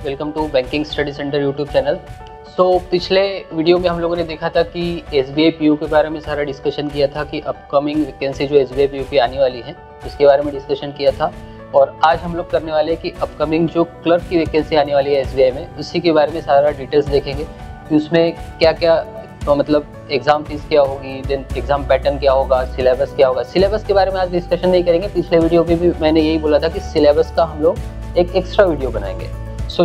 Welcome to banking study centre YouTube channel. पिछले video में हम लोगों ने देखा था कि SBI PO के बारे में सारा डिस्कशन किया था कि अपकमिंग वैकेंसी जो SBI PO की आने वाली है उसके बारे में डिस्कशन किया था। और आज हम लोग करने वाले हैं कि अपकमिंग जो क्लर्क की वैकेंसी आने वाली है SBI में उसी के बारे में सारा डिटेल्स देखेंगे कि उसमें क्या क्या मतलब एग्जाम फीस क्या होगी, देन एग्जाम पैटर्न क्या होगा, सिलेबस क्या होगा। सिलेबस के बारे में आज डिस्कशन नहीं करेंगे, पिछले वीडियो में भी मैंने यही बोला था कि सिलेबस का हम लोग एक एक्स्ट्रा वीडियो बनाएंगे।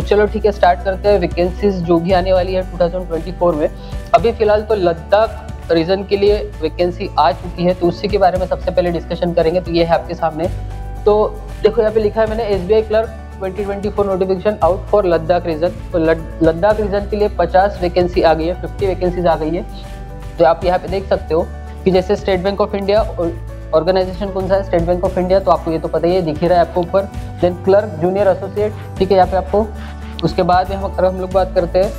चलो ठीक है, स्टार्ट करते हैं। वैकेंसीज जो भी आने वाली है 2024 में, अभी फिलहाल तो लद्दाख रीजन के लिए वैकेंसी आ चुकी है, तो उसी के बारे में सबसे पहले डिस्कशन करेंगे। तो ये है आपके सामने, तो देखो यहाँ पे लिखा है मैंने SBI clerk 2024 notification out for Ladakh region. तो लद्दाख रीजन के लिए 50 वैकेंसी आ गई है, 50 वैकेंसीज आ गई है। तो आप यहाँ पे देख सकते हो कि जैसे State Bank of India, organisation कौन सा है, स्टेट बैंक ऑफ इंडिया, तो आपको ये तो पता ही है, दिख ही रहा है आपको ऊपर। देन क्लर्क जूनियर एसोसिएट, ठीक है यहाँ पे आपको। उसके बाद में हम लोग बात करते हैं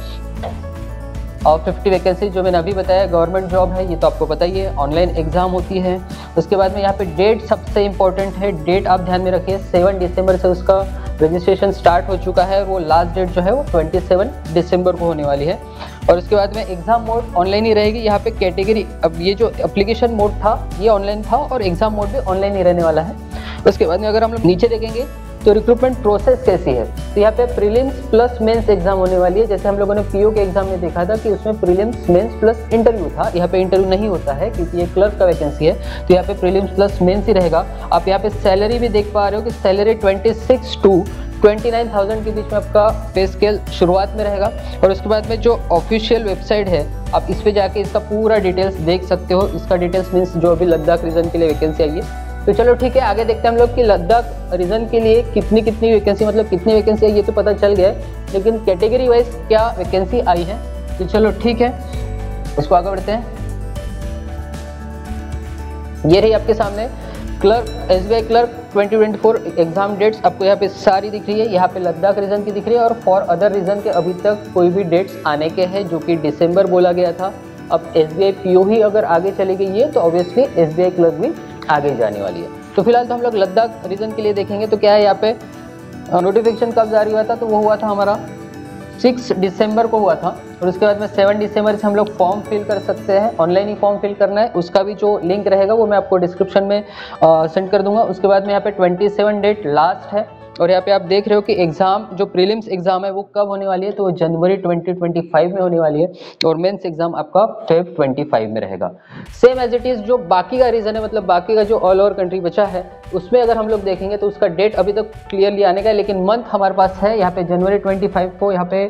और 50 वैकेंसी जो मैंने अभी बताया गवर्नमेंट जॉब है, ये तो आपको पता ही है, ऑनलाइन एग्जाम होती है। उसके बाद में यहाँ पे डेट सबसे इंपॉर्टेंट है, डेट आप ध्यान में रखिए, 7 दिसंबर से उसका रजिस्ट्रेशन स्टार्ट हो चुका है। वो लास्ट डेट जो है वो 27 दिसंबर को होने वाली है। और उसके बाद में एग्जाम मोड ऑनलाइन ही रहेगी। यहाँ पे कैटेगरी, अब ये जो एप्लीकेशन मोड था ये ऑनलाइन था और एग्जाम मोड भी ऑनलाइन ही रहने वाला है। उसके बाद में अगर हम लोग नीचे देखेंगे तो रिक्रूटमेंट प्रोसेस कैसी है, तो यहाँ पे प्रीलिम्स प्लस मेंस एग्जाम होने वाली है। जैसे हम लोगों ने PO के एग्जाम में देखा था कि उसमें प्रीलिम्स मेंस प्लस इंटरव्यू था, यहाँ पे इंटरव्यू नहीं होता है क्योंकि ये क्लर्क का वैकेंसी है, तो यहाँ पे प्रीलिम्स प्लस मेंस ही रहेगा। आप यहाँ पे सैलरी भी देख पा रहे हो कि सैलरी 26 to 29,000 के बीच में आपका पे स्केल शुरुआत में रहेगा। और उसके बाद में जो ऑफिशियल वेबसाइट है, आप इस पे जाके इसका पूरा डिटेल्स देख सकते हो। इसका डिटेल्स मीन्स जो अभी लद्दाख रीजन के लिए वैकेंसी आई है। तो चलो ठीक है, आगे देखते हैं हम लोग कि लद्दाख रीजन के लिए कितनी वैकेंसी, मतलब कितनी वैकेंसी आई ये तो पता चल गया है, लेकिन कैटेगरी वाइज क्या वैकेंसी आई है। तो चलो ठीक है, इसको आगे बढ़ते हैं। ये रही आपके सामने clerk, SBI clerk 2024 exam dates आपको यहाँ पे सारी दिख रही है। यहाँ पे लद्दाख रीजन की दिख रही है और फॉर अदर रीजन के अभी तक कोई भी डेट्स आने के हैं, जो कि दिसंबर बोला गया था। अब SBI PO ही अगर आगे चली गई है तो ऑब्वियसली SBI क्लर्क भी आगे जाने वाली है। तो फिलहाल तो हम लोग लद्दाख रीजन के लिए देखेंगे। तो क्या है यहाँ पे नोटिफिकेशन कब जारी हुआ था, तो वो हुआ था हमारा 6 दिसंबर को हुआ था। और उसके बाद में 7 दिसंबर से हम लोग फॉर्म फिल कर सकते हैं, ऑनलाइन ही फॉर्म फिल करना है। उसका भी जो लिंक रहेगा वो मैं आपको डिस्क्रिप्शन में सेंड कर दूंगा। उसके बाद में यहाँ पे 27 डेट लास्ट है। और यहाँ पे आप देख रहे हो कि एग्जाम जो प्रीलिम्स एग्जाम है वो कब होने वाली है, तो वो जनवरी 2025 में होने वाली है। और मेंस एग्जाम आपका Feb 25 में रहेगा। सेम एज इट इज जो बाकी का रीजन है, मतलब बाकी का जो ऑल ओवर कंट्री बचा है, उसमें अगर हम लोग देखेंगे तो उसका डेट अभी तक क्लियरली आने का है, लेकिन मंथ हमारे पास है यहाँ पे जनवरी 25 को। यहाँ पे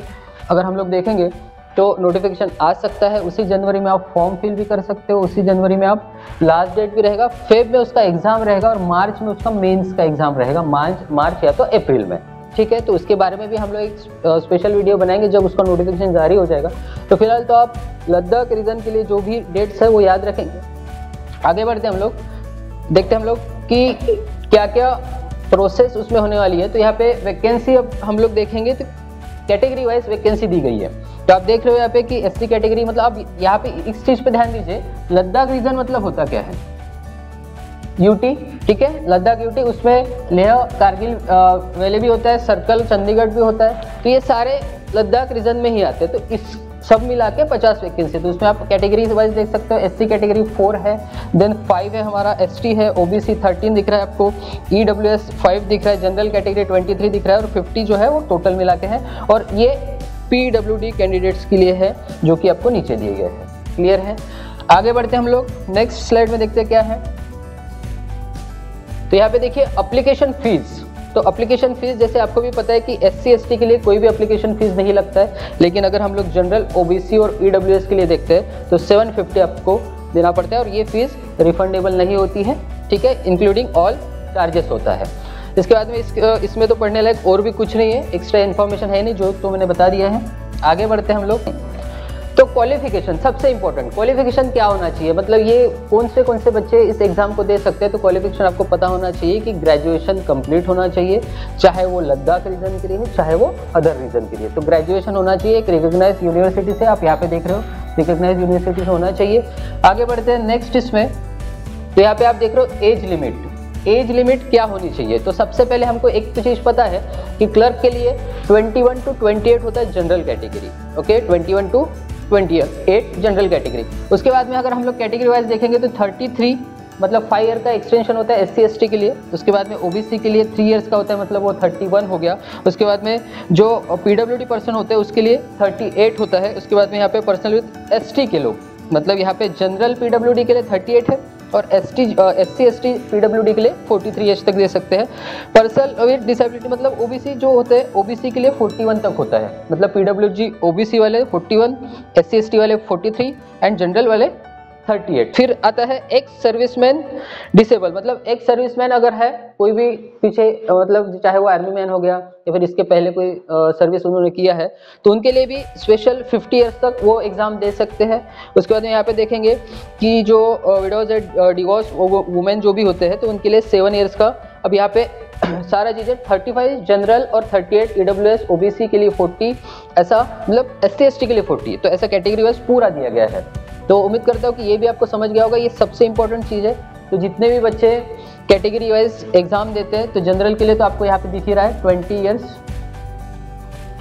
अगर हम लोग देखेंगे तो नोटिफिकेशन आ सकता है, उसी जनवरी में आप फॉर्म फिल भी कर सकते हो, उसी जनवरी में आप लास्ट डेट भी रहेगा। फेब में उसका एग्जाम रहेगा और मार्च में उसका मेंस का एग्जाम रहेगा, मार्च या तो अप्रैल में, ठीक है। तो उसके बारे में भी हम लोग एक स्पेशल वीडियो बनाएंगे जब उसका नोटिफिकेशन जारी हो जाएगा। तो फिलहाल तो आप लद्दाख रीजन के लिए जो भी डेट्स है वो याद रखेंगे। आगे बढ़ते हैं हम लोग, देखते हैं हम लोग कि क्या क्या प्रोसेस उसमें होने वाली है। तो यहाँ पे वैकेंसी अब हम लोग देखेंगे तो कैटेगरी वाइज वैकेंसी दी गई है। तो आप देख रहे हो यहाँ पे कि SC कैटेगरी, मतलब आप यहाँ पे इस चीज पे ध्यान दीजिए, लद्दाख रीजन मतलब होता क्या है, UT, ठीक है, लद्दाख UT, उसमें लेह कारगिल वैली भी होता है, सर्कल चंडीगढ़ भी होता है, तो ये सारे लद्दाख रीजन में ही आते हैं। तो इस सब मिला के 50 वैकेंसी, तो उसमें आप कैटेगरी वाइज देख सकते हो। SC कैटेगरी 4 है, देन 5 है हमारा, ST है, OBC 13 दिख रहा है आपको, EWS 5 दिख रहा है, जनरल कैटेगरी 23 दिख रहा है और 50 जो है वो टोटल मिला के है। और ये PWD कैंडिडेट्स के लिए है जो कि आपको नीचे दिए गए हैं। क्लियर है, आगे बढ़ते हैं हम लोग, नेक्स्ट स्लाइड में देखते हैं क्या है। तो यहाँ पे देखिए एप्लीकेशन फीस। तो एप्लीकेशन फीस जैसे आपको भी पता है कि SC ST के लिए कोई भी एप्लीकेशन फीस नहीं लगता है, लेकिन अगर हम लोग जनरल OBC और EWS के लिए देखते हैं तो 750 आपको देना पड़ता है और ये फीस रिफंडेबल नहीं होती है, ठीक है, इंक्लूडिंग ऑल चार्जेस होता है। इसके बाद में इसमें तो पढ़ने लायक और भी कुछ नहीं है, एक्स्ट्रा इन्फॉर्मेशन है नहीं, जो तो मैंने बता दिया है। आगे बढ़ते हैं हम लोग। तो क्वालिफिकेशन सबसे इंपॉर्टेंट, क्वालिफिकेशन क्या होना चाहिए, मतलब ये कौन से बच्चे इस एग्जाम को दे सकते हैं। तो क्वालिफिकेशन आपको पता होना चाहिए कि ग्रेजुएशन कंप्लीट होना चाहिए, चाहे वो लद्दाख रीजन के लिए हो चाहे वो अदर रीजन के लिए। तो ग्रेजुएशन होना चाहिए एक रिकॉग्नाइज्ड यूनिवर्सिटी से, आप यहाँ पे देख रहे हो रिकॉग्नाइज्ड यूनिवर्सिटी से होना चाहिए। आगे बढ़ते हैं नेक्स्ट इसमें, तो यहाँ पे आप देख रहे हो एज लिमिट। एज लिमिट क्या होनी चाहिए। तो सबसे पहले हमको एक तो चीज़ पता है कि क्लर्क के लिए 21 to 28 होता है general category, okay, 21 to 28 general category. उसके बाद में अगर हम लोग कैटेगरी वाइज देखेंगे तो 33 मतलब 5 ईयर का एक्सटेंशन होता है SC ST के लिए। उसके बाद में OBC के लिए 3 इयर्स का होता है, मतलब वो 31 हो गया। उसके बाद में जो PWD पर्सन होते हैं उसके लिए 38 होता है। उसके बाद में यहाँ पे पर्सनल विद ST के लोग, मतलब यहाँ पे जनरल PWD के लिए 38 है और SC ST PWD के लिए 43 एज तक दे सकते हैं। पर्सन विद डिसेबिलिटी मतलब OBC जो होते हैं OBC के लिए 41 तक होता है, मतलब PWD OBC वाले 41, SC ST वाले 43 एंड जनरल वाले 38। फिर आता है एक्स सर्विसमैन डिसेबल, मतलब एक्स सर्विसमैन अगर है कोई भी पीछे, मतलब चाहे वो आर्मी मैन हो गया या फिर इसके पहले कोई सर्विस उन्होंने किया है, तो उनके लिए भी स्पेशल 50 इयर्स तक वो एग्जाम दे सकते हैं। उसके बाद में यहाँ पे देखेंगे कि जो विडोज एंड डिवोर्स वुमेन जो भी होते हैं तो उनके लिए 7 इयर्स का। अब यहाँ पे सारा चीज़ें 35 जनरल और 38 EWS OBC के लिए 40, ऐसा मतलब SC ST के लिए 40, तो ऐसा कैटेगरी वाइज पूरा दिया गया है। तो उम्मीद करता हूँ कि ये भी आपको समझ गया होगा, ये सबसे इंपॉर्टेंट चीज़ है। तो जितने भी बच्चे कैटेगरी वाइज एग्जाम देते हैं तो जनरल के लिए तो आपको यहाँ पे दिख ही रहा है 20 इयर्स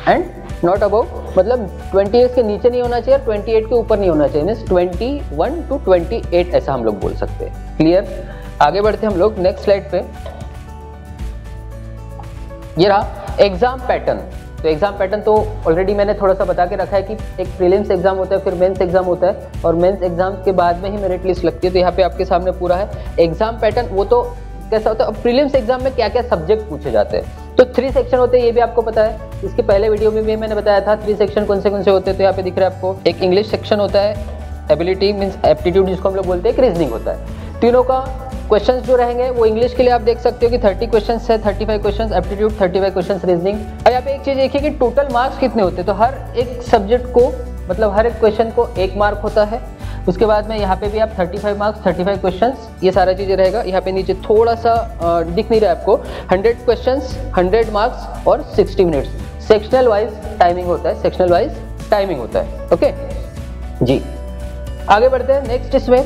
एंड नॉट अबव, मतलब 20 इयर्स के नीचे नहीं होना चाहिए और 28 के ऊपर नहीं होना चाहिए, मीन्स 21 to 28 ऐसा हम लोग बोल सकते हैं। क्लियर? आगे बढ़ते हम लोग नेक्स्ट स्लाइड पे। ये रहा एग्जाम पैटर्न। तो एग्जाम पैटर्न तो ऑलरेडी मैंने थोड़ा सा बता के रखा है कि एक प्रीलिम्स एग्जाम होता है, फिर मेंस एग्जाम होता है और मेंस एग्जाम के बाद में ही मेरिट लिस्ट लगती है। तो यहाँ पे आपके सामने पूरा है एग्जाम पैटर्न। वो तो कैसा होता है, अब प्रीलिम्स एग्जाम में क्या क्या सब्जेक्ट पूछे जाते हैं, तो 3 सेक्शन होते हैं, ये भी आपको पता है। इसके पहले वीडियो में भी मैंने बताया था 3 सेक्शन कौन से होते हैं। तो यहाँ पे दिख रहा है आपको, एक इंग्लिश सेक्शन होता है, एबिलिटी मीन्स एप्टीट्यूड जिसको हम लोग बोलते हैं, एक रीजनिंग होता है। तीनों का क्वेश्चंस जो रहेंगे वो इंग्लिश के लिए आप देख सकते हो कि 30 क्वेश्चंस है, 35 क्वेश्चंस एप्टीट्यूड, 35 क्वेश्चंस रीजनिंग। और यहाँ पे एक चीज देखिए कि टोटल मार्क्स कितने होते हैं। तो हर एक सब्जेक्ट को, मतलब हर एक क्वेश्चन को 1 मार्क होता है। उसके बाद में यहाँ पे भी आप 35 मार्क्स, 35 क्वेश्चंस, ये सारा चीजें रहेगा। यहाँ पे नीचे थोड़ा सा दिख नहीं रहा है आपको, 100 क्वेश्चंस, 100 मार्क्स और 60 मिनट्स। सेक्शनल वाइज टाइमिंग होता है, सेक्शनल वाइज टाइमिंग होता है। ओके जी, आगे बढ़ते हैं नेक्स्ट। इसमें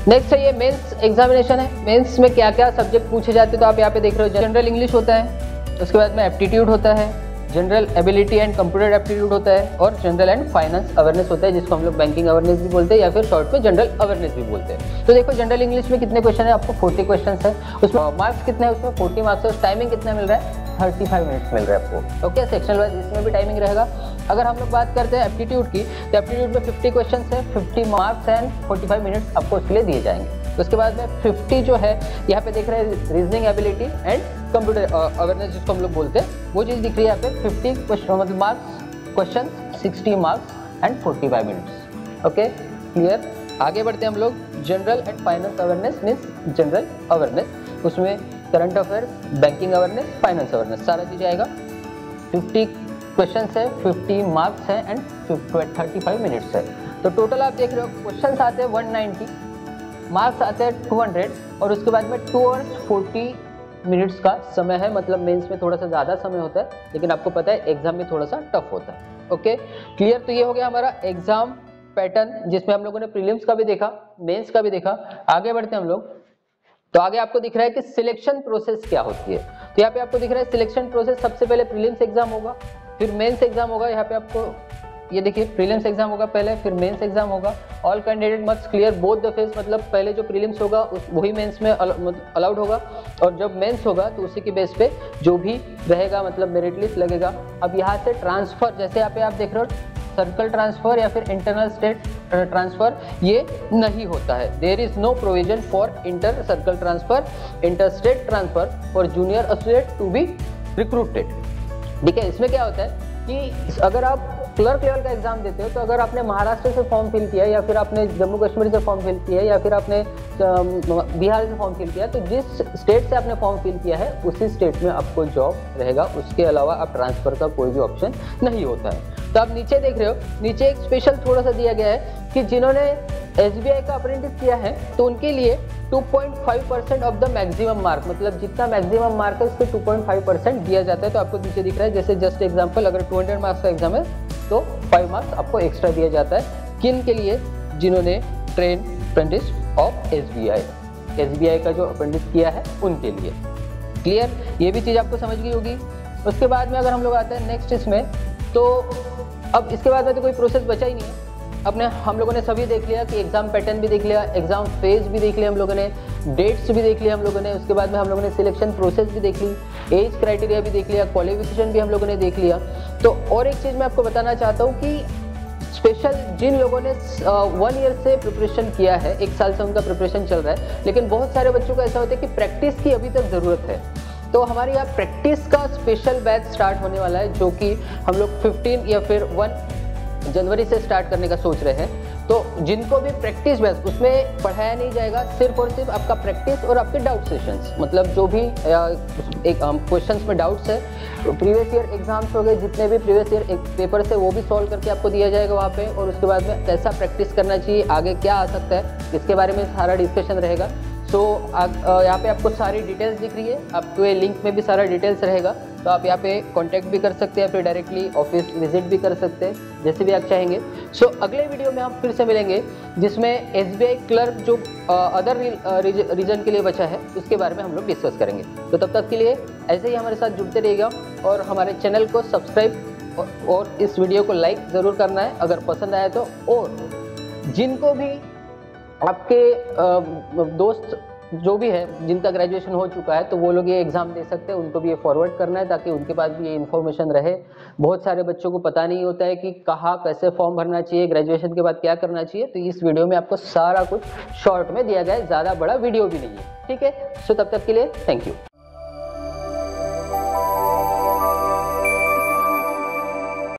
नेक्स्ट है ये मेंस एग्जामिनेशन है। मेंस में क्या क्या सब्जेक्ट पूछे जाते हैं तो आप यहाँ पे देख रहे हो, जनरल इंग्लिश होता है, उसके बाद में एप्टीट्यूड होता है, general ability and computer aptitude होता है और जनरल एंड फाइनेंस अवेयरनेस होता है, जिसको हम लोग बैंकिंग अवेयरनेस भी बोलते हैं या फिर शॉर्ट में जनरल अवेयरनेस भी बोलते हैं। तो देखो जनरल इंग्लिश में कितने क्वेश्चन है, आपको 40 क्वेश्चन है, उसमें मार्क्स कितने हैं, उसमें 40 मार्क्स है। टाइमिंग कितना मिल रहा है, 35 मिनट्स मिल रहा है आपको। ओके, सेक्शनल वाइज इसमें भी टाइमिंग रहेगा। अगर हम लोग बात करते हैं एप्टीट्यूड की, तो एप्टीट्यूड में 50 क्वेश्चन है, 50 मार्क्स एंड 45 मिनट्स आपको उसके लिए दिए जाएंगे। उसके बाद में 50 जो है यहाँ पे दिख रहा है reasoning ability and computer awareness जिसको हम लोग बोलते हैं, वो चीज़ दिख रही है यहाँ पे 50 क्वेश्चन मतलब marks question, 60 marks and 45 minutes. Okay clear? आगे बढ़ते हैं हम लोग। General and finance awareness means general awareness, उसमें current affairs, banking awareness, finance awareness सारा चीज़ आएगा। 50 क्वेश्चन है, 50 मार्क्स है एंड 35 मिनट्स है। तो टोटल आप देख रहे हो क्वेश्चन आते हैं 190, मार्क्स आते हैं 200 और उसके बाद में 2 hours 40 मिनट्स का समय है। मतलब मेंस में थोड़ा सा ज़्यादा समय होता है, लेकिन आपको पता है एग्जाम में थोड़ा सा टफ होता है। Okay clear? तो ये हो गया हमारा एग्जाम पैटर्न, जिसमें हम लोगों ने प्रीलिम्स का भी देखा, मेंस का भी देखा। आगे बढ़ते हैं हम लोग। तो आगे आपको दिख रहा है कि सिलेक्शन प्रोसेस क्या होती है। तो यहाँ पे आपको दिख रहा है सिलेक्शन प्रोसेस, सबसे पहले प्रीलिम्स एग्जाम होगा, फिर मेंस एग्जाम होगा। यहाँ पे आपको ये देखिए प्रीलिम्स एग्जाम होगा पहले, फिर मेंस एग्जाम होगा। All candidate must clear both the phase, मतलब पहले जो प्रीलिम्स होगा वही मेंस में अलाउड होगा, और जब मेंस होगा तो उसी के बेस पे जो भी रहेगा मतलब मेरिट लिस्ट लगेगा। अब यहाँ से ट्रांसफर, जैसे यहाँ पे आप देख रहे हो सर्कल ट्रांसफर या फिर इंटरनल स्टेट ट्रांसफर, ये नहीं होता है। There is no provision for inter circle transfer, inter state transfer for junior associate to be recruited. ठीक है, इसमें क्या होता है कि अगर आप क्लर्क लेवल का एग्जाम देते हो, तो अगर आपने महाराष्ट्र से फॉर्म फिल किया या फिर आपने जम्मू कश्मीर से फॉर्म फिल किया या फिर आपने बिहार से फॉर्म फिल किया, तो जिस स्टेट से आपने फॉर्म फिल किया है उसी स्टेट में आपको जॉब रहेगा। उसके अलावा आप ट्रांसफर का कोई भी ऑप्शन नहीं होता है। तो आप नीचे देख रहे हो, नीचे एक स्पेशल थोड़ा सा दिया गया है कि जिन्होंने SBI का अप्रेंटिस किया है तो उनके लिए 2.5% ऑफ द मैक्सिमम मार्क, मतलब जितना मैक्सिमम मार्क है उसके 2.5% दिया जाता है। तो आपको नीचे दिख रहा है, जैसे जस्ट एग्जांपल अगर 200 मार्क्स का एग्जाम है तो 5 मार्क्स आपको एक्स्ट्रा दिया जाता है। किन के लिए? जिन्होंने train apprentice of SBI। SBI का जो अप्रेंटिस किया है उनके लिए। क्लियर, ये भी चीज़ आपको समझ गई होगी। उसके बाद में अगर हम लोग आते हैं नेक्स्ट इसमें, तो अब इसके बाद में तो कोई प्रोसेस बचा ही नहीं है। अपने हम लोगों ने सभी देख लिया कि एग्जाम पैटर्न भी देख लिया, एग्जाम फेज भी देख लिया हम लोगों ने, डेट्स भी देख लिया हम लोगों ने, उसके बाद में हम लोगों ने सिलेक्शन प्रोसेस भी देख ली, एज क्राइटेरिया भी देख लिया, क्वालिफिकेशन भी हम लोगों ने देख लिया। तो और एक चीज़ मैं आपको बताना चाहता हूँ कि स्पेशल जिन लोगों ने 1 ईयर से प्रिपरेशन किया है, 1 साल से उनका प्रिपरेशन चल रहा है, लेकिन बहुत सारे बच्चों को ऐसा होता है कि प्रैक्टिस की अभी तक ज़रूरत है। तो हमारे यहाँ प्रैक्टिस का स्पेशल बैच स्टार्ट होने वाला है, जो कि हम लोग 15 या फिर 1 जनवरी से स्टार्ट करने का सोच रहे हैं। तो जिनको भी प्रैक्टिस बैच, उसमें पढ़ाया नहीं जाएगा, सिर्फ और सिर्फ आपका प्रैक्टिस और आपके डाउट सेशंस, मतलब जो भी एक क्वेश्चंस में डाउट्स है, प्रीवियस ईयर एग्जाम्स हो गए, जितने भी प्रीवियस ईयर पेपर्स है वो भी सॉल्व करके आपको दिया जाएगा वहाँ पे। और उसके बाद में कैसा प्रैक्टिस करना चाहिए, आगे क्या आ सकता है, इसके बारे में सारा डिस्कशन रहेगा। सो यहाँ पे आपको सारी डिटेल्स दिख रही है, आपको ये लिंक में भी सारा डिटेल्स रहेगा, तो आप यहाँ पे कांटेक्ट भी कर सकते हैं, फिर डायरेक्टली ऑफिस विजिट भी कर सकते हैं, जैसे भी आप चाहेंगे। सो अगले वीडियो में हम फिर से मिलेंगे, जिसमें SBI क्लर्क जो अदर रीजन के लिए बचा है उसके बारे में हम लोग डिस्कस करेंगे। तो तब तक के लिए ऐसे ही हमारे साथ जुड़ते रहिएगा और हमारे चैनल को सब्सक्राइब और इस वीडियो को लाइक ज़रूर करना है अगर पसंद आया तो। और जिनको भी आपके दोस्त जो भी है जिनका ग्रेजुएशन हो चुका है, तो वो लोग ये एग्ज़ाम दे सकते हैं, उनको भी ये फॉरवर्ड करना है ताकि उनके पास भी ये इन्फॉर्मेशन रहे। बहुत सारे बच्चों को पता नहीं होता है कि कहाँ कैसे फॉर्म भरना चाहिए, ग्रेजुएशन के बाद क्या करना चाहिए। तो इस वीडियो में आपको सारा कुछ शॉर्ट में दिया गया है, ज़्यादा बड़ा वीडियो भी नहीं है, ठीक है। सो तब तक के लिए थैंक यू।